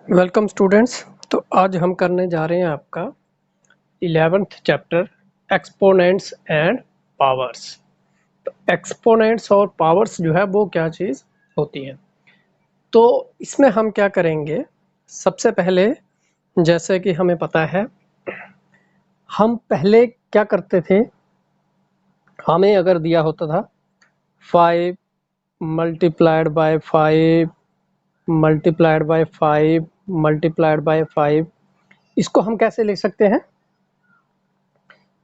Welcome students. तो आज हम करने जा रहे हैं आपका 11th chapter exponents and powers. तो एक्सपोनेंट्स और पावर्स जो है वो क्या चीज़ होती है। तो इसमें हम क्या करेंगे, सबसे पहले जैसे कि हमें पता है हम पहले क्या करते थे, हमें अगर दिया होता था 5 multiplied by 5 multiplied by 5 multiplied by 5, इसको हम कैसे लिख सकते हैं?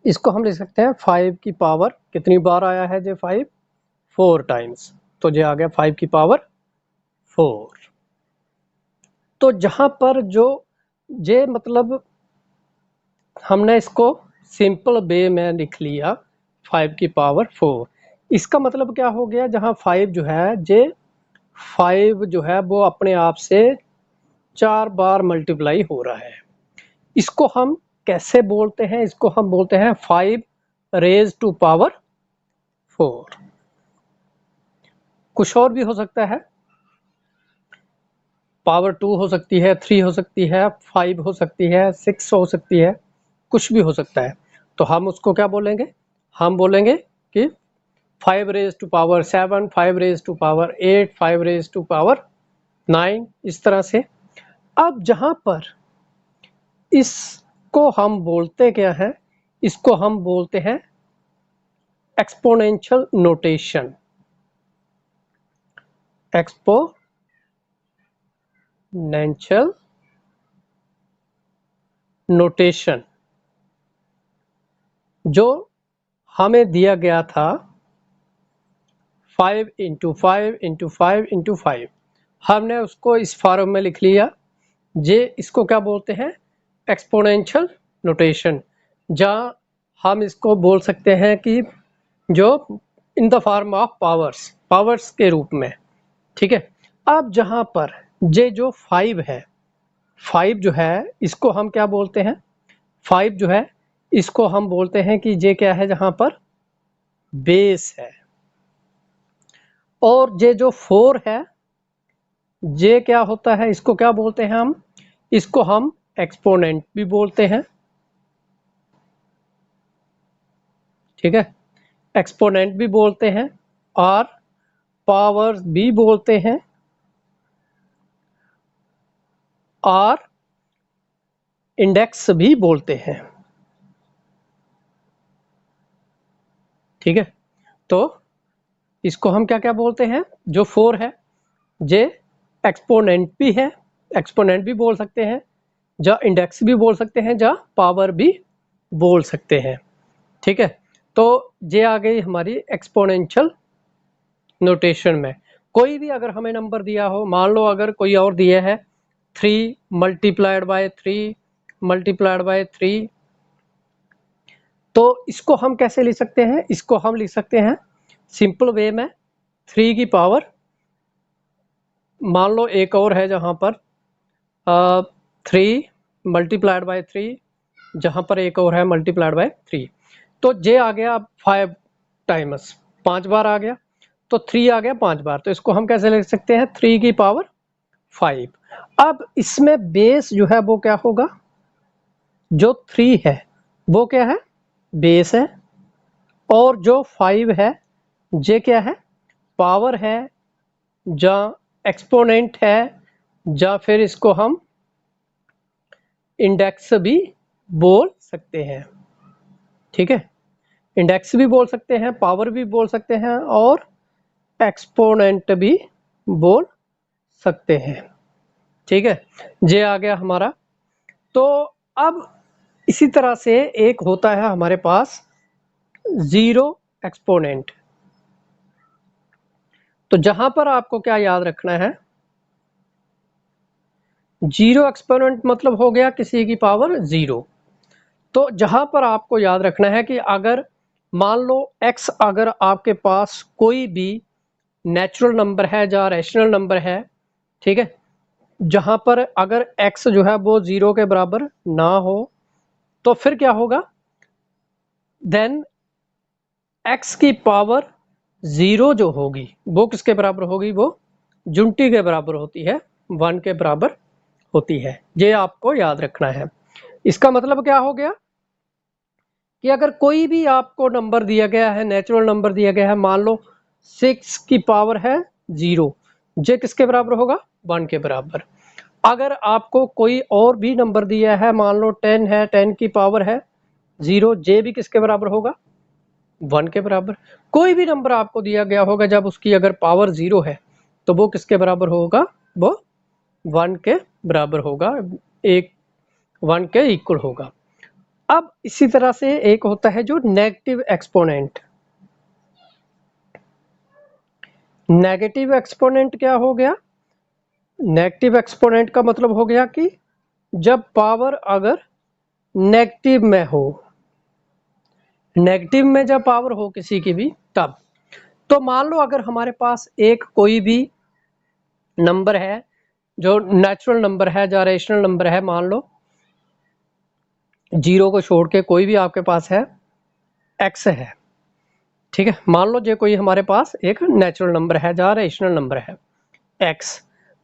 इसको हम लिख सकते हैं 5 की पावर कितनी बार आया है जे 5 4 टाइम्स, तो जे आ गया 5 की पावर 4। तो जहां पर जो जे मतलब हमने इसको सिंपल वे में लिख लिया 5 की पावर 4। इसका मतलब क्या हो गया, जहां 5 जो है जे 5 जो है वो अपने आप से 4 बार मल्टीप्लाई हो रहा है। इसको हम कैसे बोलते हैं? इसको हम बोलते हैं 5 रेज टू पावर 4। कुछ और भी हो सकता है, पावर 2 हो सकती है, 3 हो सकती है, 5 हो सकती है, 6 हो सकती है, कुछ भी हो सकता है। तो हम उसको क्या बोलेंगे? हम बोलेंगे कि 5 raise to power 7, 5 raise to power 8, 5 raise to power 9, इस तरह से। अब जहां पर इसको हम बोलते क्या है, इसको हम बोलते हैं एक्सपोनेंशियल नोटेशन। एक्सपोनेंशियल नोटेशन जो हमें दिया गया था 5 इंटू 5 इंटू 5 इंटू 5, हमने उसको इस फॉर्म में लिख लिया। जे इसको क्या बोलते हैं? Exponential notation. जहाँ हम इसको बोल सकते हैं कि जो in the form of powers, powers के रूप में, ठीक है। अब जहाँ पर जे जो 5 है, 5 जो है इसको हम क्या बोलते हैं? 5 जो है इसको हम बोलते हैं कि जे क्या है, जहाँ पर बेस है। और जे जो 4 है, जे क्या होता है, इसको क्या बोलते हैं हम? इसको हम एक्सपोनेंट भी बोलते हैं, ठीक है। एक्सपोनेंट भी बोलते हैं और पावर भी बोलते हैं और इंडेक्स भी बोलते हैं, ठीक है। तो इसको हम क्या क्या बोलते हैं? जो 4 है जे एक्सपोनेंट भी है, एक्सपोनेंट भी बोल सकते हैं, जा इंडेक्स भी बोल सकते हैं, जा पावर भी बोल सकते हैं, ठीक है। तो ये आ गई हमारी एक्सपोनेंशियल नोटेशन में। कोई भी अगर हमें नंबर दिया हो, मान लो अगर कोई और दिया है 3 मल्टीप्लाइड बाय 3 मल्टीप्लाइड बाय 3, तो इसको हम कैसे लिख सकते हैं? इसको हम लिख सकते हैं सिंपल वे में 3 की पावर, मान लो एक और है जहां पर 3 मल्टीप्लाइड बाय 3, जहां पर एक और है मल्टीप्लाइड बाय 3। तो जे आ गया 5 टाइम्स, 5 बार आ गया, तो 3 आ गया 5 बार। तो इसको हम कैसे लिख सकते हैं? 3 की पावर 5। अब इसमें बेस जो है वो क्या होगा? जो 3 है वो क्या है? बेस है। और जो 5 है जे क्या है? पावर है, या एक्सपोनेंट है, या फिर इसको हम इंडेक्स भी बोल सकते हैं, ठीक है। इंडेक्स भी बोल सकते हैं, पावर भी बोल सकते हैं और एक्सपोनेंट भी बोल सकते हैं, ठीक है। ये आ गया हमारा। तो अब इसी तरह से एक होता है हमारे पास जीरो एक्सपोनेंट। तो जहां पर आपको क्या याद रखना है, जीरो एक्सपोनेंट मतलब हो गया किसी की पावर जीरो। तो जहां पर आपको याद रखना है कि अगर मान लो x अगर आपके पास कोई भी नेचुरल नंबर है या रैशनल नंबर है, ठीक है, जहां पर अगर x जो है वो जीरो के बराबर ना हो, तो फिर क्या होगा? देन x की पावर जीरो जो होगी वो किसके बराबर होगी? वो यूनिटी के बराबर होती है, 1 के बराबर होती है। ये आपको याद रखना है। इसका मतलब क्या हो गया कि अगर कोई भी आपको नंबर दिया गया है, नेचुरल नंबर दिया गया है, मान लो 6 की पावर है 0, ये किसके बराबर होगा? 1 के बराबर। अगर आपको कोई और भी नंबर दिया है, मान लो 10 है, 10 की पावर है 0, ये भी किसके बराबर होगा? 1 के बराबर। कोई भी नंबर आपको दिया गया होगा जब उसकी अगर पावर 0 है तो वो किसके बराबर होगा? वो 1 के बराबर होगा, एक 1 के इक्वल होगा। अब इसी तरह से एक होता है जो नेगेटिव एक्सपोनेंट। नेगेटिव एक्सपोनेंट क्या हो गया? नेगेटिव एक्सपोनेंट का मतलब हो गया कि जब पावर अगर नेगेटिव में हो, नेगेटिव में जब पावर हो किसी की भी तब। तो मान लो अगर हमारे पास एक कोई भी नंबर है जो नेचुरल नंबर है या रेशनल नंबर है, मान लो 0 को छोड़ के कोई भी आपके पास है x है, ठीक है। मान लो जो कोई हमारे पास एक नेचुरल नंबर है या रेशनल नंबर है x,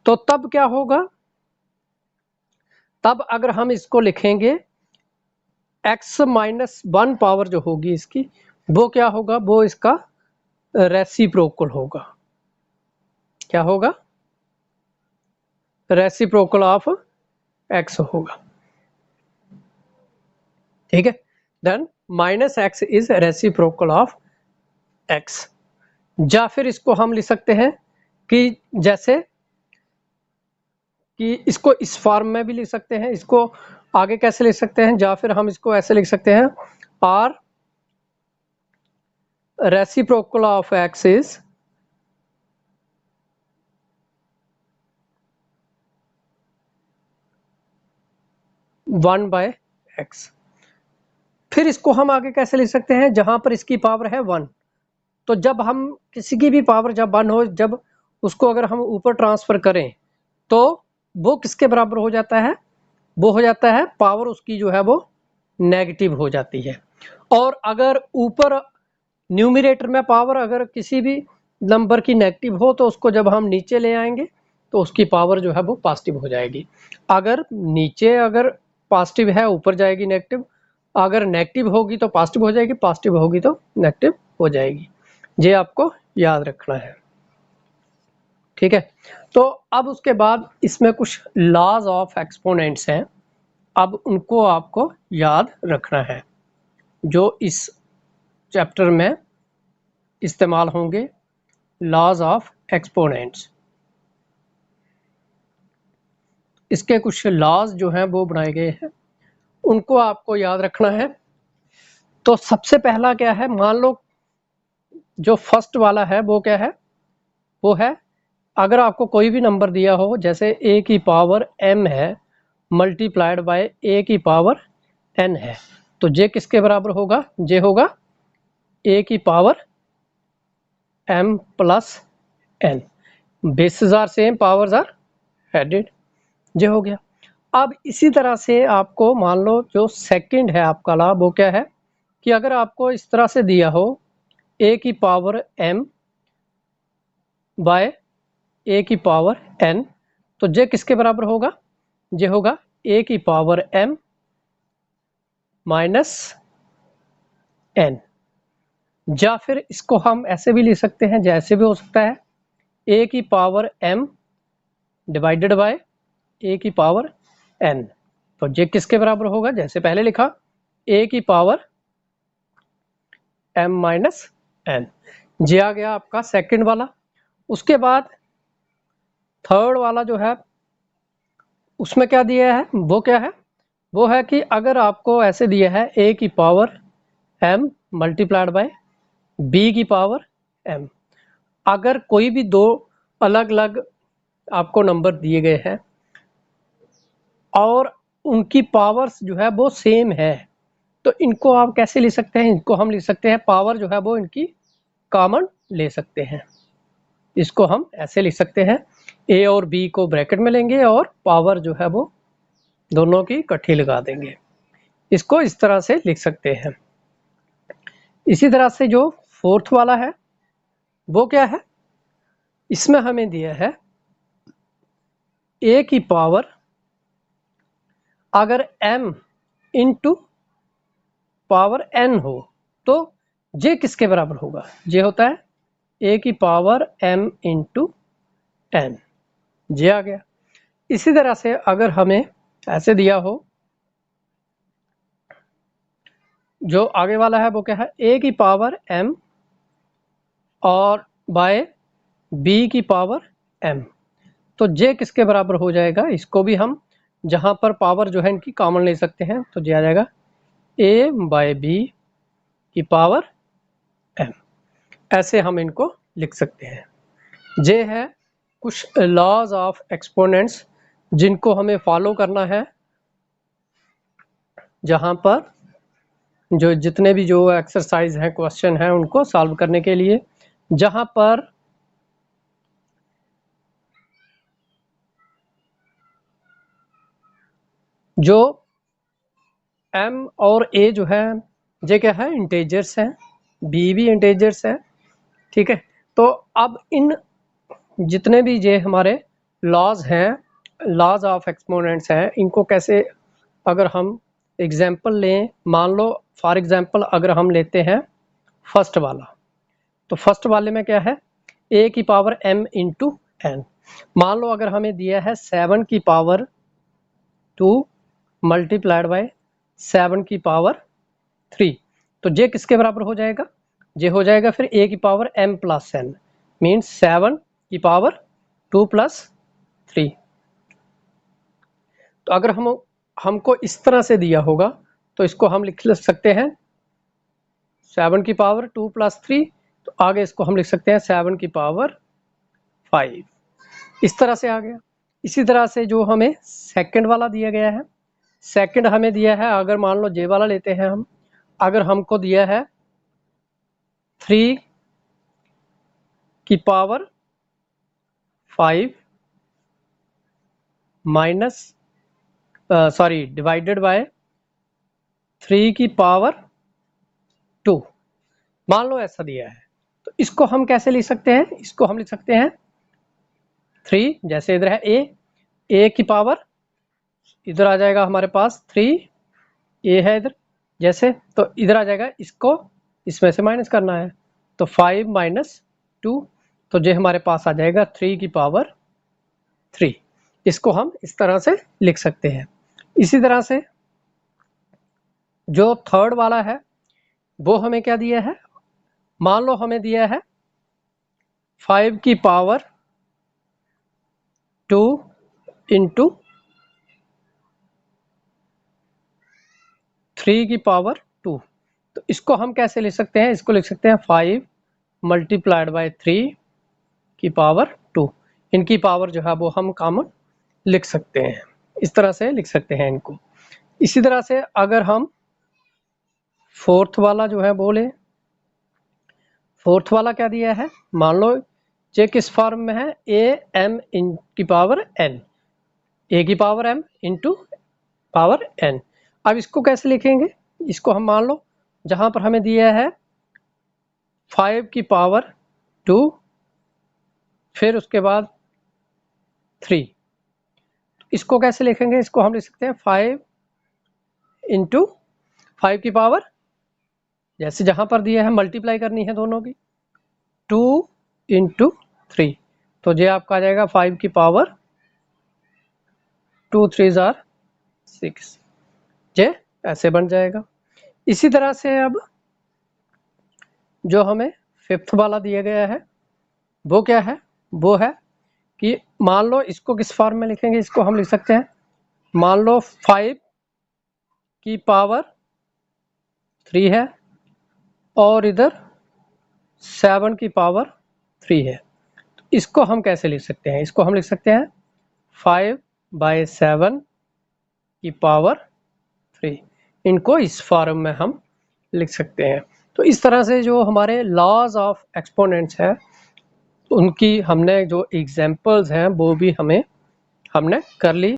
तो तब क्या होगा? तब अगर हम इसको लिखेंगे x माइनस 1 पावर जो होगी इसकी, वो क्या होगा? वो इसका रेसिप्रोकल होगा। क्या होगा? रेसिप्रोकल ऑफ x होगा, ठीक है। Then minus X is reciprocal of x। या फिर इसको हम लिख सकते हैं कि जैसे कि इसको इस फॉर्म में भी लिख सकते हैं, इसको आगे कैसे लिख सकते हैं, या फिर हम इसको ऐसे लिख सकते हैं, r reciprocal of x is one by x. फिर इसको हम आगे कैसे लिख सकते हैं, जहां पर इसकी पावर है 1, तो जब हम किसी की भी पावर जब 1 हो, जब उसको अगर हम ऊपर ट्रांसफर करें तो वो किसके बराबर हो जाता है? वो हो जाता है पावर उसकी जो है वो नेगेटिव हो जाती है। और अगर ऊपर न्यूमरेटर में पावर अगर किसी भी नंबर की नेगेटिव हो तो उसको जब हम नीचे ले आएंगे तो उसकी पावर जो है वो पॉजिटिव हो जाएगी। अगर नीचे अगर पॉजिटिव है ऊपर जाएगी नेगेटिव, अगर नेगेटिव होगी तो पॉजिटिव हो जाएगी, पॉजिटिव होगी तो नेगेटिव हो जाएगी। ये आपको याद रखना है, ठीक है। तो अब उसके बाद इसमें कुछ लॉज ऑफ एक्सपोनेंट्स हैं, अब उनको आपको याद रखना है जो इस चैप्टर में इस्तेमाल होंगे। लॉज ऑफ एक्सपोनेंट्स, इसके कुछ लॉज जो हैं वो बनाए गए हैं, उनको आपको याद रखना है। तो सबसे पहला क्या है, मान लो जो फर्स्ट वाला है वो क्या है? वो है अगर आपको कोई भी नंबर दिया हो, जैसे a की पावर m है मल्टीप्लाइड बाय a की पावर n है, तो ये किसके बराबर होगा? ये होगा a की power m plus n। Bases are same, powers are added, ये हो गया। अब इसी तरह से आपको मान लो जो सेकंड है आपका लॉ, वो क्या है कि अगर आपको इस तरह से दिया हो a की पावर m बाय a की पावर n, तो ये किसके बराबर होगा? ये होगा a की पावर m माइनस n। या फिर इसको हम ऐसे भी लिख सकते हैं, जैसे भी हो सकता है, a की power m divided by a की पावर n। तो ये किसके बराबर होगा? जैसे पहले लिखा a की पावर m माइनस n। ये आ गया आपका सेकंड वाला। उसके बाद थर्ड वाला जो है उसमें क्या दिया है? वो क्या है? वो है कि अगर आपको ऐसे दिया है a की power m multiplied by b की पावर m, अगर कोई भी दो अलग अलग आपको नंबर दिए गए हैं और उनकी पावर्स जो है वो सेम है, तो इनको आप कैसे लिख सकते हैं? इनको हम लिख सकते हैं, पावर जो है वो इनकी कॉमन ले सकते हैं। इसको हम ऐसे लिख सकते हैं, a और b को ब्रैकेट में लेंगे और पावर जो है वो दोनों की इकट्ठी लगा देंगे। इसको इस तरह से लिख सकते हैं। इसी तरह से जो फोर्थ वाला है वो क्या है? इसमें हमें दिया है a की पावर अगर m इंटू पावर n हो तो j किसके बराबर होगा? j होता है a की power m into n, j आ गया। इसी तरह से अगर हमें ऐसे दिया हो, जो आगे वाला है वो क्या है, a की पावर m और बाय b की पावर m, तो j किसके बराबर हो जाएगा? इसको भी हम जहां पर पावर जो है इनकी कॉमन ले सकते हैं, तो j आ जाएगा a बाय b की पावर m। ऐसे हम इनको लिख सकते हैं। j है कुछ लॉज ऑफ एक्सपोनेंट्स जिनको हमें फॉलो करना है, जहां पर जो जितने भी जो एक्सरसाइज हैं, क्वेश्चन हैं, उनको सॉल्व करने के लिए, जहां पर जो m और a जो है, j क्या है, इंटेजर्स हैं, b भी इंटेजर्स है, ठीक है। तो अब इन जितने भी ये हमारे लॉज हैं, लॉज ऑफ एक्सपोनेंट्स हैं, इनको कैसे, अगर हम एग्जाम्पल लें, मान लो फॉर एग्जाम्पल अगर हम लेते हैं फर्स्ट वाला, तो फर्स्ट वाले में क्या है, a की पावर m इंटू n। मान लो अगर हमें दिया है 7 की पावर 2 मल्टीप्लाइड बाय 7 की पावर 3, तो j किसके बराबर हो जाएगा? j हो जाएगा फिर a की power m plus n, means 7 की पावर 2 प्लस 3। तो अगर हमको इस तरह से दिया होगा तो इसको हम लिख सकते हैं 7 की पावर 2 प्लस 3, तो आगे इसको हम लिख सकते हैं 7 की पावर 5। इस तरह से आ गया। इसी तरह से जो हमें सेकंड वाला दिया गया है, सेकंड हमें दिया है, अगर मान लो j वाला लेते हैं हम, अगर हमको दिया है 3 की power 5 minus sorry divided by 3 की पावर 2, मान लो ऐसा दिया है, तो इसको हम कैसे लिख सकते हैं? इसको हम लिख सकते हैं 3, जैसे इधर है a की पावर, इधर आ जाएगा हमारे पास 3, a है इधर जैसे, तो इधर आ जाएगा, इसको इसमें से माइनस करना है, तो 5 माइनस 2, तो जो हमारे पास आ जाएगा 3 की पावर 3। इसको हम इस तरह से लिख सकते हैं। इसी तरह से जो थर्ड वाला है वो हमें क्या दिया है, मान लो हमें दिया है 5 की पावर 2 इंटू 3 की पावर 2, तो इसको हम कैसे लिख सकते हैं? इसको लिख सकते हैं 5 मल्टीप्लाइड बाय 3 की पावर 2। इनकी पावर जो है वो हम कॉमन लिख सकते हैं, इस तरह से लिख सकते हैं इनको। इसी तरह से अगर हम फोर्थ वाला जो है बोले, फोर्थ वाला क्या दिया है, मान लो j किस फॉर्म में है, a m इन की पावर n, a की power m into power n। अब इसको कैसे लिखेंगे? इसको हम मान लो जहां पर हमें दिया है 5 की पावर 2 फिर उसके बाद 3, इसको कैसे लिखेंगे? इसको हम लिख सकते हैं 5 इंटू 5 की पावर, जैसे जहां पर दिया है मल्टीप्लाई करनी है दोनों की, 2 इंटू 3, तो ये आपका आ जाएगा 5 की पावर 2 3 आर 6, ये ऐसे बन जाएगा। इसी तरह से अब जो हमें फिफ्थ वाला दिया गया है वो क्या है, वो है कि मान लो इसको किस फॉर्म में लिखेंगे, इसको हम लिख सकते हैं, मान लो 5 की पावर 3 है और इधर 7 की पावर 3 है, तो इसको हम कैसे लिख सकते हैं? इसको हम लिख सकते हैं 5 बाय 7 की पावर 3, इनको इस फॉर्म में हम लिख सकते हैं। तो इस तरह से जो हमारे लॉज ऑफ एक्सपोनेंट्स है उनकी हमने जो एग्जांपल्स हैं वो भी हमने कर ली।